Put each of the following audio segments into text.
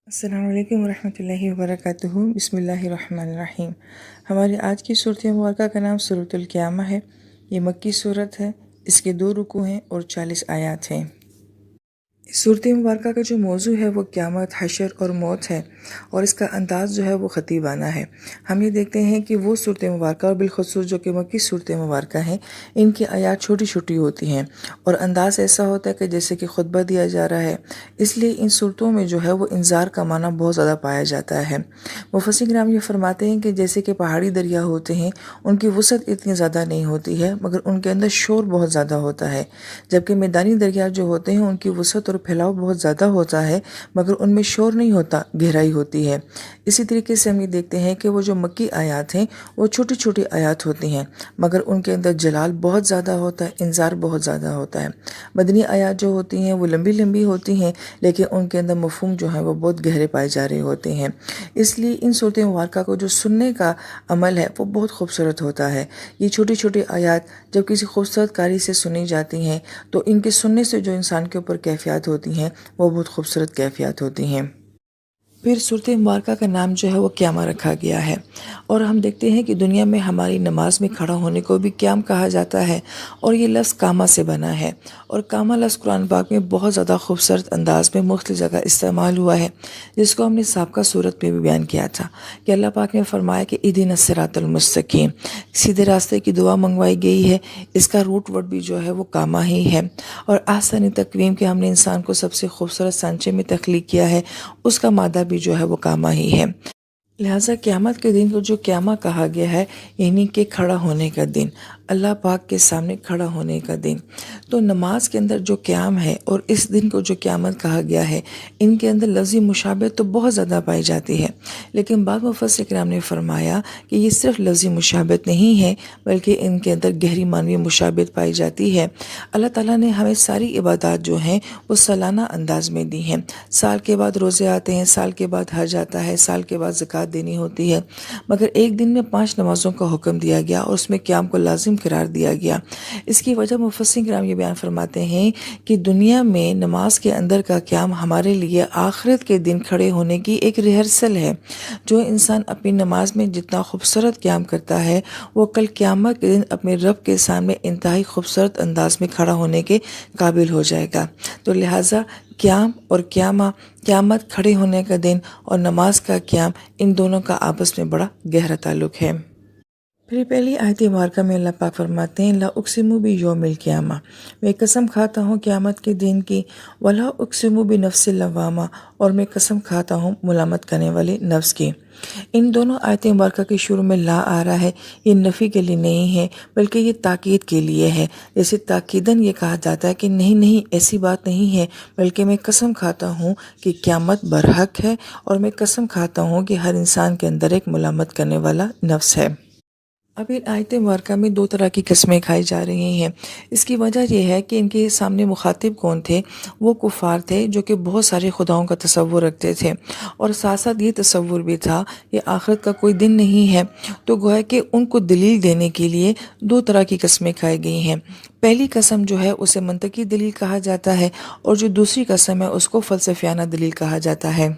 السلام علیکم ورحمۃ اللہ وبرکاتہ۔ بسم اللہ الرحمن الرحیم۔ ہماری آج کی صورت مبارکہ کا نام سورۃ القیامہ ہے۔ یہ مکی صورت ہے، اس کے 2 رکوع ہیں اور 40 آیات ہیں۔ اس صورت مبارکہ کا جو موضوع ہے وہ قیامت، حشر اور موت ہے، اور اس کا انداز جو ہے وہ خطیبانہ ہے۔ ہم یہ دیکھتے ہیں کہ وہ صورت مبارکہ اور بالخصوص جو کہ مکی صورت مبارکہ ہیں، ان کی آیات چھوٹی چھوٹی ہوتی ہیں اور انداز ایسا ہوتا ہے کہ جیسے کہ خطبہ دیا جا رہا ہے، اس لیے ان صورتوں میں جو ہے وہ انذار کا معنی بہت زیادہ پایا جاتا ہے۔ مفسرین کرام یہ فرماتے ہیں کہ جیسے کہ پہاڑی دریا ہوتے ہیں، ان کی وسعت اتنی زیادہ نہیں ہوتی ہے مگر ان کے اندر شور بہت زیادہ ہوتا ہے، جبکہ میدانی دریا جو ہوتے ہیں ان کی وسعت اور پھیلاؤ بہت زیادہ ہوتا ہے مگر ان میں شور نہیں ہوتا، گہرائی ہوتی ہے۔ اسی طریقے سے ہم یہ دیکھتے ہیں کہ وہ جو مکی آیات ہیں وہ چھوٹی چھوٹی آیات ہوتی ہیں مگر ان کے اندر جلال بہت زیادہ ہوتا ہے، انذار بہت زیادہ ہوتا ہے۔ مدنی آیات جو ہوتی ہیں وہ لمبی لمبی ہوتی ہیں لیکن ان کے اندر مفہوم جو ہے وہ بہت گہرے پائے جا رہے ہوتے ہیں۔ اس لیے ان صورت مبارکہ کو جو سننے کا عمل ہے وہ بہت خوبصورت ہوتا ہے۔ یہ چھوٹی چھوٹی آیات جب کسی خوبصورت قاری سے سنی جاتی ہیں تو ان کے سننے سے جو انسان کے اوپر کیفیات ہوتی ہیں وہ بہت خوبصورت کیفیات ہوتی ہیں۔ پھر صورت مبارکہ کا نام جو ہے وہ قیامہ رکھا گیا ہے، اور ہم دیکھتے ہیں کہ دنیا میں ہماری نماز میں کھڑا ہونے کو بھی قیام کہا جاتا ہے، اور یہ لفظ قامہ سے بنا ہے، اور قامہ لفظ قرآن پاک میں بہت زیادہ خوبصورت انداز میں مختلف جگہ استعمال ہوا ہے، جس کو ہم نے سابقہ صورت میں بھی بیان کیا تھا کہ اللہ پاک نے فرمایا کہ اہدنا الصراط المستقیم، سیدھے راستے کی دعا منگوائی گئی ہے۔ اس کا روٹ ورڈ بھی جو ہے وہ قامہ ہی ہے، اور احسن تقویم کے ہم نے انسان کو سب سے خوبصورت سانچے میں تخلیق کیا ہے، اس کا مادہ بھی جو ہے وہ قامہ ہی ہے۔ لہٰذا قیامت کے دن کو جو قیامہ کہا گیا ہے، یعنی کہ کھڑا ہونے کا دن، اللہ پاک کے سامنے کھڑا ہونے کا دن۔ تو نماز کے اندر جو قیام ہے اور اس دن کو جو قیامت کہا گیا ہے، ان کے اندر لفظی مشابہت تو بہت زیادہ پائی جاتی ہے، لیکن بعض مفسرین کرام نے فرمایا کہ یہ صرف لفظی مشابہت نہیں ہے بلکہ ان کے اندر گہری معنوی مشابہت پائی جاتی ہے۔ اللہ تعالیٰ نے ہمیں ساری عبادات جو ہیں وہ سالانہ انداز میں دی ہیں۔ سال کے بعد روزے آتے ہیں، سال کے بعد حج آتا ہے، سال کے بعد زکوٰۃ دینی ہوتی ہے، مگر ایک دن میں 5 نمازوں کا حکم دیا گیا اور اس میں قیام کو لازم قرار دیا گیا۔ اس کی وجہ مفسرین کرام یہ بیان فرماتے ہیں کہ دنیا میں نماز کے اندر کا قیام ہمارے لیے آخرت کے دن کھڑے ہونے کی ایک ریہرسل ہے۔ جو انسان اپنی نماز میں جتنا خوبصورت قیام کرتا ہے، وہ کل قیامت کے دن اپنے رب کے سامنے انتہائی خوبصورت انداز میں کھڑا ہونے کے قابل ہو جائے گا۔ تو لہٰذا قیام اور قیامہ، قیامت کھڑے ہونے کا دن اور نماز کا قیام، ان دونوں کا آپس میں بڑا گہرا تعلق ہے۔ پھر پہلی آیت مبارکہ میں اللہ پاک فرماتے ہیں لا اقسم بیوم القیامہ، میں قسم کھاتا ہوں قیامت کے دن کی، ولا اقسم بنفس اللوامہ، اور میں قسم کھاتا ہوں ملامت کرنے والے نفس کی۔ ان دونوں آیت مبارکہ کے شروع میں لا آ رہا ہے، یہ نفی کے لیے نہیں ہے بلکہ یہ تاکید کے لیے ہے۔ جیسے تاکیداً یہ کہا جاتا ہے کہ نہیں نہیں ایسی بات نہیں ہے، بلکہ میں قسم کھاتا ہوں کہ قیامت برحق ہے، اور میں قسم کھاتا ہوں کہ ہر انسان کے اندر ایک ملامت کرنے والا نفس ہے۔ اب ان آیت مبارکہ میں 2 طرح کی قسمیں کھائی جا رہی ہیں۔ اس کی وجہ یہ ہے کہ ان کے سامنے مخاطب کون تھے؟ وہ کفار تھے جو کہ بہت سارے خداؤں کا تصور رکھتے تھے، اور ساتھ ساتھ یہ تصور بھی تھا کہ آخرت کا کوئی دن نہیں ہے۔ تو گویا کہ ان کو دلیل دینے کے لیے 2 طرح کی قسمیں کھائی گئی ہیں۔ پہلی قسم جو ہے اسے منطقی دلیل کہا جاتا ہے، اور جو دوسری قسم ہے اس کو فلسفیانہ دلیل کہا جاتا ہے۔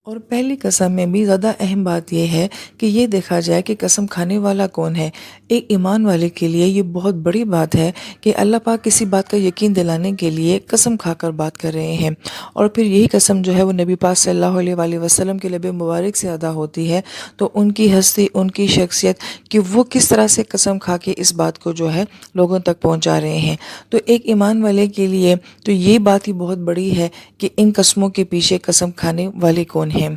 اور پہلی قسم میں بھی زیادہ اہم بات یہ ہے کہ یہ دیکھا جائے کہ قسم کھانے والا کون ہے۔ ایک ایمان والے کے لیے یہ بہت بڑی بات ہے کہ اللہ پاک کسی بات کا یقین دلانے کے لیے قسم کھا کر بات کر رہے ہیں، اور پھر یہی قسم جو ہے وہ نبی پاک صلی اللہ علیہ وآلہ وسلم کے لب مبارک سے ادا ہوتی ہے، تو ان کی ہستی، ان کی شخصیت کہ وہ کس طرح سے قسم کھا کے اس بات کو جو ہے لوگوں تک پہنچا رہے ہیں۔ تو ایک ایمان والے کے لیے تو یہ بات ہی بہت بڑی ہے کہ ان قسموں کے پیچھے قسم کھانے والے کون ہیں۔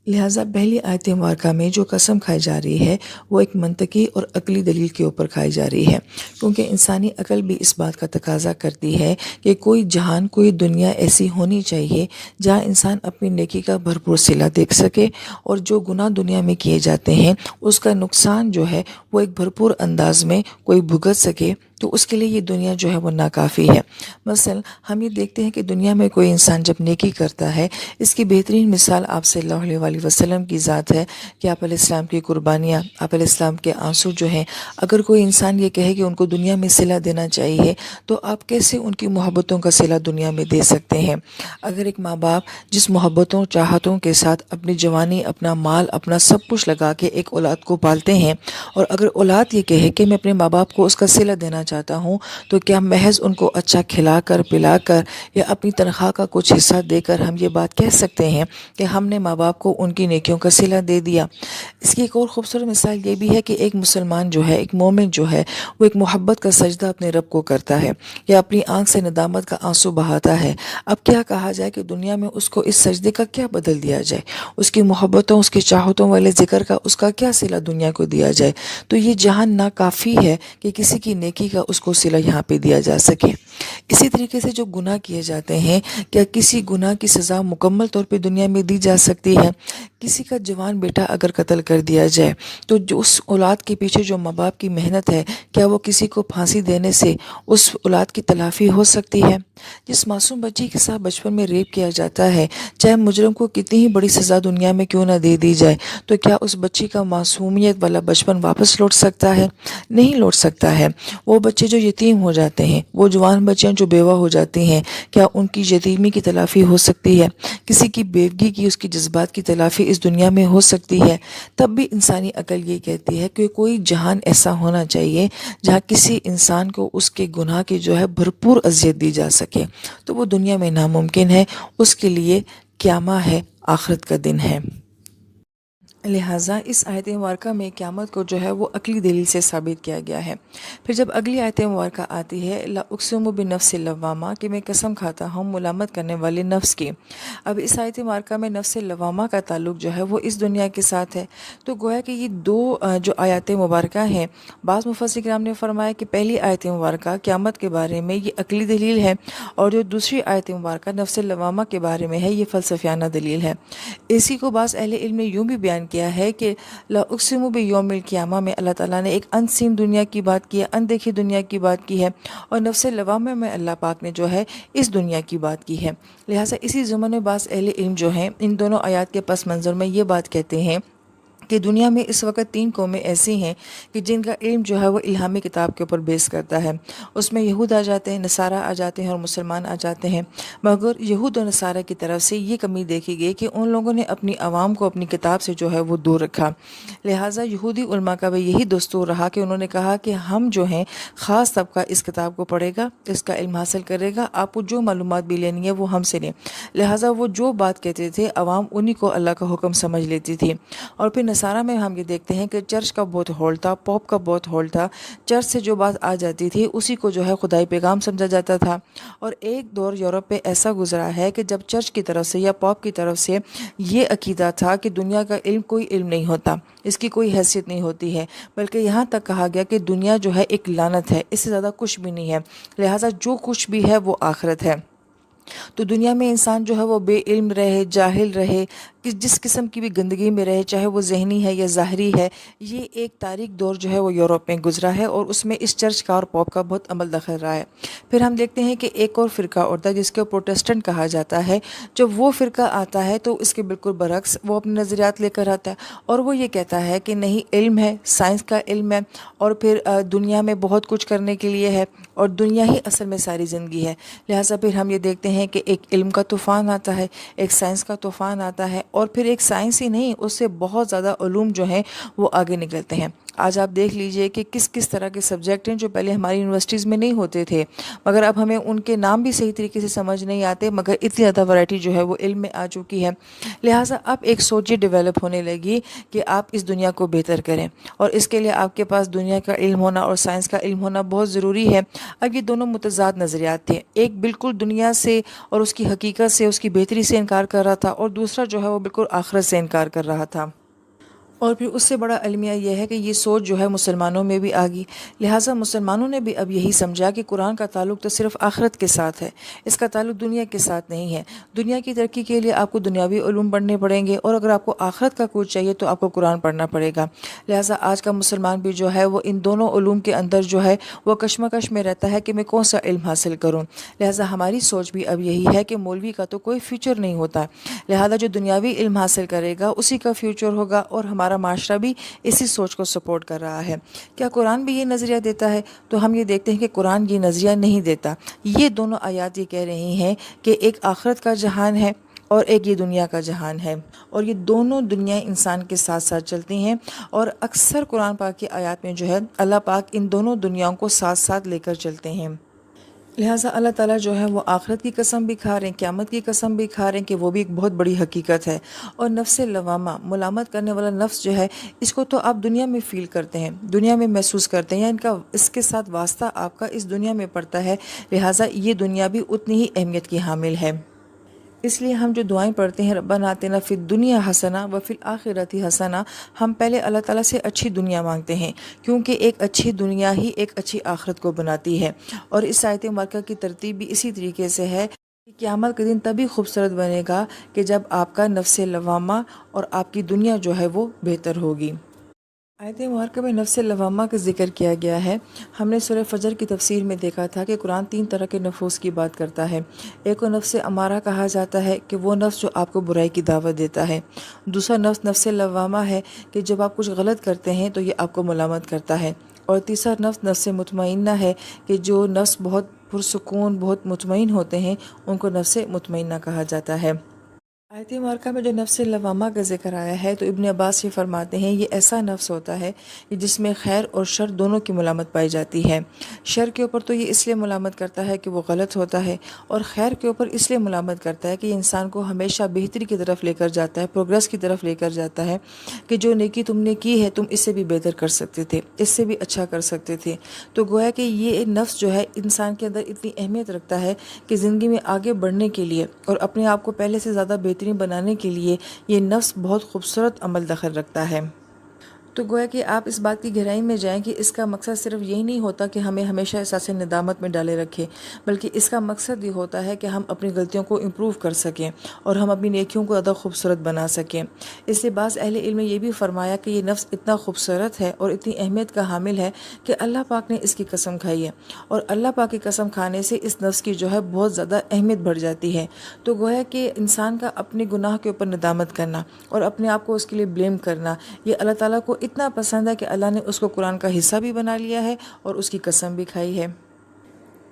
لہٰذا پہلی آیت مبارکہ میں جو قسم کھائی جا رہی ہے وہ ایک منطقی اور عقلی دلیل کے اوپر کھائی جا رہی ہے، کیونکہ انسانی عقل بھی اس بات کا تقاضا کرتی ہے کہ کوئی جہان، کوئی دنیا ایسی ہونی چاہیے جہاں انسان اپنی نیکی کا بھرپور صلہ دیکھ سکے، اور جو گناہ دنیا میں کیے جاتے ہیں اس کا نقصان جو ہے وہ ایک بھرپور انداز میں کوئی بھگت سکے۔ تو اس کے لیے یہ دنیا جو ہے وہ ناکافی ہے۔ مثلا ہم یہ دیکھتے ہیں کہ دنیا میں کوئی انسان جب نیکی کرتا ہے، اس کی بہترین مثال آپ صلی اللہ علیہ وسلم کی ذات ہے کہ آپ علیہ السلام کی قربانیاں، آپ علیہ السلام کے آنسو جو ہیں، اگر کوئی انسان یہ کہے کہ ان کو دنیا میں صلہ دینا چاہیے تو آپ کیسے ان کی محبتوں کا صلہ دنیا میں دے سکتے ہیں؟ اگر ایک ماں باپ جس محبتوں چاہتوں کے ساتھ اپنی جوانی، اپنا مال، اپنا سب کچھ لگا کے ایک اولاد کو پالتے ہیں، اور اگر اولاد یہ کہے کہ میں اپنے ماں باپ کو اس کا صلہ دینا چاہتا ہوں، تو کیا محض ان کو اچھا کھلا کر پلا کر یا اپنی تنخواہ کا کچھ حصہ دے کر ہم یہ بات کہہ سکتے ہیں کہ ہم نے ماں باپ کو ان کی نیکیوں کا صلہ دے دیا؟ اس کی ایک اور خوبصورت مثال یہ بھی ہے کہ ایک مسلمان جو ہے، ایک مومن جو ہے، وہ ایک محبت کا سجدہ اپنے رب کو کرتا ہے یا اپنی آنکھ سے ندامت کا آنسو بہاتا ہے۔ اب کیا کہا جائے کہ دنیا میں اس کو اس سجدے کا کیا بدل دیا جائے؟ اس کی محبتوں، اس کی چاہتوں والے ذکر کا اس کا کیا صلہ دنیا کو دیا جائے؟ تو یہ جہان ناکافی ہے کہ کسی کی نیکی کا اس کو صلہ یہاں پہ دیا جا سکے۔ اسی طریقے سے جو گناہ کیے جاتے ہیں، کیا کسی گناہ کی سزا مکمل طور پہ دنیا میں دی جا سکتی ہے؟ کسی کا جوان بیٹا اگر قتل کر دیا جائے تو جو اس اولاد کے پیچھے جو ماں باپ کی محنت ہے، کیا وہ کسی کو پھانسی دینے سے اس اولاد کی تلافی ہو سکتی ہے؟ جس معصوم بچی کے ساتھ بچپن میں ریپ کیا جاتا ہے، چاہے مجرم کو کتنی ہی بڑی سزا دنیا میں کیوں نہ دے دی جائے، تو کیا اس بچی کا معصومیت والا بچپن واپس لوٹ سکتا ہے؟ نہیں لوٹ سکتا ہے۔ وہ بچے جو یتیم ہو جاتے ہیں، وہ جوان بچیاں جو بیوہ ہو جاتی ہیں، کیا ان کی یتیمی کی تلافی ہو سکتی ہے؟ کسی کی بیوگی کی، اس کی جذبات کی تلافی اس دنیا میں ہو سکتی ہے؟ تب بھی انسانی عقل یہ کہتی ہے کہ کوئی جہان ایسا ہونا چاہیے جہاں کسی انسان کو اس کے گناہ کی جو ہے بھرپور اذیت دی جا سکے، تو وہ دنیا میں ناممکن ہے۔ اس کے لیے قیامہ ہے، آخرت کا دن ہے۔ لہٰذا اس آیت مبارکہ میں قیامت کو جو ہے وہ عقلی دلیل سے ثابت کیا گیا ہے۔ پھر جب اگلی آیت مبارکہ آتی ہے، لا اقسم بنفس اللوامہ، کہ میں قسم کھاتا ہوں ملامت کرنے والے نفس کی۔ اب اس آیت مبارکہ میں نفس لوامہ کا تعلق جو ہے وہ اس دنیا کے ساتھ ہے۔ تو گویا کہ یہ دو جو آیات مبارکہ ہیں، بعض مفسرین کرام نے فرمایا کہ پہلی آیت مبارکہ قیامت کے بارے میں یہ عقلی دلیل ہے، اور جو دوسری آیت مبارکہ نفس لوامہ کے بارے میں ہے، یہ فلسفیانہ دلیل ہے۔ اسی کو بعض اہل علم نے یوں بھی بیان کیا ہے کہ لا اقسم بیوم القیامہ میں اللہ تعالیٰ نے ایک ان سین دنیا کی بات کی ہے، ان دیکھی دنیا کی بات کی ہے، اور نفس لوامہ میں اللہ پاک نے جو ہے اس دنیا کی بات کی ہے۔ لہٰذا اسی ضمن میں بعض اہل علم جو ہیں ان دونوں آیات کے پس منظر میں یہ بات کہتے ہیں کہ دنیا میں اس وقت 3 قومیں ایسی ہیں کہ جن کا علم جو ہے وہ الہامی کتاب کے اوپر بیس کرتا ہے۔ اس میں یہود آ جاتے ہیں، نصارہ آ جاتے ہیں، اور مسلمان آ جاتے ہیں۔ مگر یہود و نصارہ کی طرف سے یہ کمی دیکھی گئی کہ ان لوگوں نے اپنی عوام کو اپنی کتاب سے جو ہے وہ دور رکھا۔ لہٰذا یہودی علماء کا بھی یہی دستور رہا کہ انہوں نے کہا کہ ہم جو ہیں خاص طبقہ اس کتاب کو پڑھے گا، اس کا علم حاصل کرے گا، آپ کو جو معلومات بھی لینی ہے وہ ہم سے لیں۔ لہٰذا وہ جو بات کہتے تھے عوام انہی کو اللہ کا حکم سمجھ لیتی تھی۔ اور پھر نصارہ میں ہم یہ دیکھتے ہیں کہ چرچ کا بہت ہول تھا، پوپ کا بہت ہول تھا۔ چرچ سے جو بات آ جاتی تھی اسی کو جو ہے خدائی پیغام سمجھا جاتا تھا۔ اور ایک دور یورپ پہ ایسا گزرا ہے کہ جب چرچ کی طرف سے یا پوپ کی طرف سے یہ عقیدہ تھا کہ دنیا کا علم کوئی علم نہیں ہوتا، اس کی کوئی حیثیت نہیں ہوتی ہے، بلکہ یہاں تک کہا گیا کہ دنیا جو ہے ایک لعنت ہے، اس سے زیادہ کچھ بھی نہیں ہے، لہٰذا جو کچھ بھی ہے وہ آخرت ہے۔ تو دنیا میں انسان جو ہے وہ بے علم رہے، جاہل رہے، کہ جس قسم کی بھی گندگی میں رہے، چاہے وہ ذہنی ہے یا ظاہری ہے، یہ ایک تاریک دور جو ہے وہ یورپ میں گزرا ہے، اور اس میں اس چرچ کا اور پوپ کا بہت عمل دخل رہا ہے۔ پھر ہم دیکھتے ہیں کہ ایک اور فرقہ اور تھا جس کو پروٹسٹنٹ کہا جاتا ہے۔ جب وہ فرقہ آتا ہے تو اس کے بالکل برعکس وہ اپنے نظریات لے کر آتا ہے، اور وہ یہ کہتا ہے کہ نہیں، علم ہے، سائنس کا علم ہے، اور پھر دنیا میں بہت کچھ کرنے کے لیے ہے، اور دنیا ہی اصل میں ساری زندگی ہے۔ لہٰذا پھر ہم یہ دیکھتے ہیں کہ ایک علم کا طوفان آتا ہے، ایک سائنس کا طوفان آتا ہے، اور پھر ایک سائنس ہی نہیں، اس سے بہت زیادہ علوم جو ہیں وہ آگے نکلتے ہیں۔ آج آپ دیکھ لیجئے کہ کس کس طرح کے سبجیکٹ ہیں جو پہلے ہماری یونیورسٹیز میں نہیں ہوتے تھے، مگر اب ہمیں ان کے نام بھی صحیح طریقے سے سمجھ نہیں آتے، مگر اتنی زیادہ ورائٹی جو ہے وہ علم میں آ چکی ہے۔ لہٰذا اب ایک سوچ یہ ڈیولپ ہونے لگی کہ آپ اس دنیا کو بہتر کریں، اور اس کے لیے آپ کے پاس دنیا کا علم ہونا اور سائنس کا علم ہونا بہت ضروری ہے۔ اب یہ دونوں متضاد نظریات تھے، ایک بالکل دنیا سے اور اس کی حقیقت سے، اس کی بہتری سے انکار کر رہا تھا، اور دوسرا جو ہے وہ بالکل آخرت سے انکار کر رہا تھا۔ اور پھر اس سے بڑا المیہ یہ ہے کہ یہ سوچ جو ہے مسلمانوں میں بھی آ گئی، لہٰذا مسلمانوں نے بھی اب یہی سمجھا کہ قرآن کا تعلق تو صرف آخرت کے ساتھ ہے، اس کا تعلق دنیا کے ساتھ نہیں ہے۔ دنیا کی ترقی کے لیے آپ کو دنیاوی علوم پڑھنے پڑیں گے، اور اگر آپ کو آخرت کا کچھ چاہیے تو آپ کو قرآن پڑھنا پڑے گا۔ لہٰذا آج کا مسلمان بھی جو ہے وہ ان دونوں علوم کے اندر جو ہے وہ کشمکش میں رہتا ہے کہ میں کون سا علم حاصل کروں۔ لہٰذا ہماری سوچ بھی اب یہی ہے کہ مولوی کا تو کوئی فیوچر نہیں ہوتا، لہٰذا جو دنیاوی علم حاصل کرے گا اسی کا فیوچر ہوگا، اور ہمارا معاشرہ بھی اسی سوچ کو سپورٹ کر رہا ہے۔ کیا قرآن بھی یہ نظریہ دیتا ہے؟ تو ہم یہ دیکھتے ہیں کہ قرآن یہ نظریہ نہیں دیتا۔ یہ دونوں آیات یہ کہہ رہی ہیں کہ ایک آخرت کا جہان ہے اور ایک یہ دنیا کا جہان ہے، اور یہ دونوں دنیا انسان کے ساتھ ساتھ چلتی ہیں، اور اکثر قرآن پاک کی آیات میں جو ہے اللہ پاک ان دونوں دنیاؤں کو ساتھ ساتھ لے کر چلتے ہیں۔ لہٰذا اللہ تعالیٰ جو ہے وہ آخرت کی قسم بھی کھا رہے ہیں، قیامت کی قسم بھی کھا رہے ہیں کہ وہ بھی ایک بہت بڑی حقیقت ہے۔ اور نفس لوامہ، ملامت کرنے والا نفس جو ہے، اس کو تو آپ دنیا میں فیل کرتے ہیں، دنیا میں محسوس کرتے ہیں، یا اس کے ساتھ واسطہ آپ کا اس دنیا میں پڑتا ہے، لہٰذا یہ دنیا بھی اتنی ہی اہمیت کی حامل ہے۔ اس لیے ہم جو دعائیں پڑھتے ہیں ربنا آتنا فی الدنیا حسنہ وفی الآخرۃ حسنہ، ہم پہلے اللہ تعالیٰ سے اچھی دنیا مانگتے ہیں، کیونکہ ایک اچھی دنیا ہی ایک اچھی آخرت کو بناتی ہے۔ اور اس آیت مبارکہ کی ترتیب بھی اسی طریقے سے ہے کہ قیامت کے دن تبھی خوبصورت بنے گا کہ جب آپ کا نفس لوامہ اور آپ کی دنیا جو ہے وہ بہتر ہوگی۔ آیت مبارکہ میں نفس لوامہ کا ذکر کیا گیا ہے۔ ہم نے سورہ فجر کی تفسیر میں دیکھا تھا کہ قرآن 3 طرح کے نفوس کی بات کرتا ہے۔ ایک کو نفس امارہ کہا جاتا ہے کہ وہ نفس جو آپ کو برائی کی دعوت دیتا ہے۔ دوسرا نفس نفس لوامہ ہے کہ جب آپ کچھ غلط کرتے ہیں تو یہ آپ کو ملامت کرتا ہے۔ اور تیسرا نفس نفس مطمئنہ ہے کہ جو نفس بہت پرسکون، بہت مطمئن ہوتے ہیں، ان کو نفس مطمئنہ کہا جاتا ہے۔ آیت مبارکہ میں جو نفس لوامہ کا ذکر آیا ہے تو ابن عباس یہ فرماتے ہیں یہ ایسا نفس ہوتا ہے کہ جس میں خیر اور شر دونوں کی ملامت پائی جاتی ہے۔ شر کے اوپر تو یہ اس لیے ملامت کرتا ہے کہ وہ غلط ہوتا ہے، اور خیر کے اوپر اس لیے ملامت کرتا ہے کہ یہ انسان کو ہمیشہ بہتری کی طرف لے کر جاتا ہے، پروگریس کی طرف لے کر جاتا ہے، کہ جو نیکی تم نے کی ہے تم اس سے بھی بہتر کر سکتے تھے، اس سے بھی اچھا کر سکتے تھے۔ تو گویا کہ یہ نفس جو ہے انسان کے اندر اتنی اہمیت رکھتا ہے کہ زندگی میں آگے بڑھنے کے لیے اور اپنے آپ کو پہلے سے زیادہ بہترین بنانے کے لیے یہ نفس بہت خوبصورت عمل دخل رکھتا ہے۔ تو گویا کہ آپ اس بات کی گہرائی میں جائیں کہ اس کا مقصد صرف یہی نہیں ہوتا کہ ہمیں ہمیشہ احساس ندامت میں ڈالے رکھے، بلکہ اس کا مقصد یہ ہوتا ہے کہ ہم اپنی غلطیوں کو امپروو کر سکیں اور ہم اپنی نیکیوں کو زیادہ خوبصورت بنا سکیں۔ اس لیے بعض اہل علم نے یہ بھی فرمایا کہ یہ نفس اتنا خوبصورت ہے اور اتنی اہمیت کا حامل ہے کہ اللہ پاک نے اس کی قسم کھائی ہے، اور اللہ پاک کی قسم کھانے سے اس نفس کی جو ہے بہت زیادہ اہمیت بڑھ جاتی ہے۔ تو گویا کہ انسان کا اپنے گناہ کے اوپر ندامت کرنا اور اپنے آپ کو اس کے لیے بلیم کرنا، یہ اللہ تعالیٰ کو اتنا پسند ہے کہ اللہ نے اس کو قرآن کا حصہ بھی بنا لیا ہے اور اس کی قسم بھی کھائی ہے۔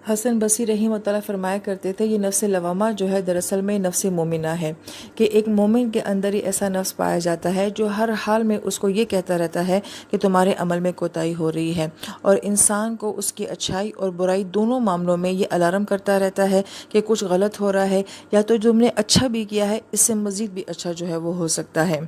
حسن بصری رحمہ اللہ تعالیٰ فرمایا کرتے تھے یہ نفس لوامہ جو ہے دراصل میں نفس مومنہ ہے، کہ ایک مومن کے اندر ہی ایسا نفس پایا جاتا ہے جو ہر حال میں اس کو یہ کہتا رہتا ہے کہ تمہارے عمل میں کوتاہی ہو رہی ہے، اور انسان کو اس کی اچھائی اور برائی دونوں معاملوں میں یہ الارم کرتا رہتا ہے کہ کچھ غلط ہو رہا ہے، یا تو تم نے اچھا بھی کیا ہے، اس سے مزید بھی اچھا جو ہے وہ ہو سکتا ہے۔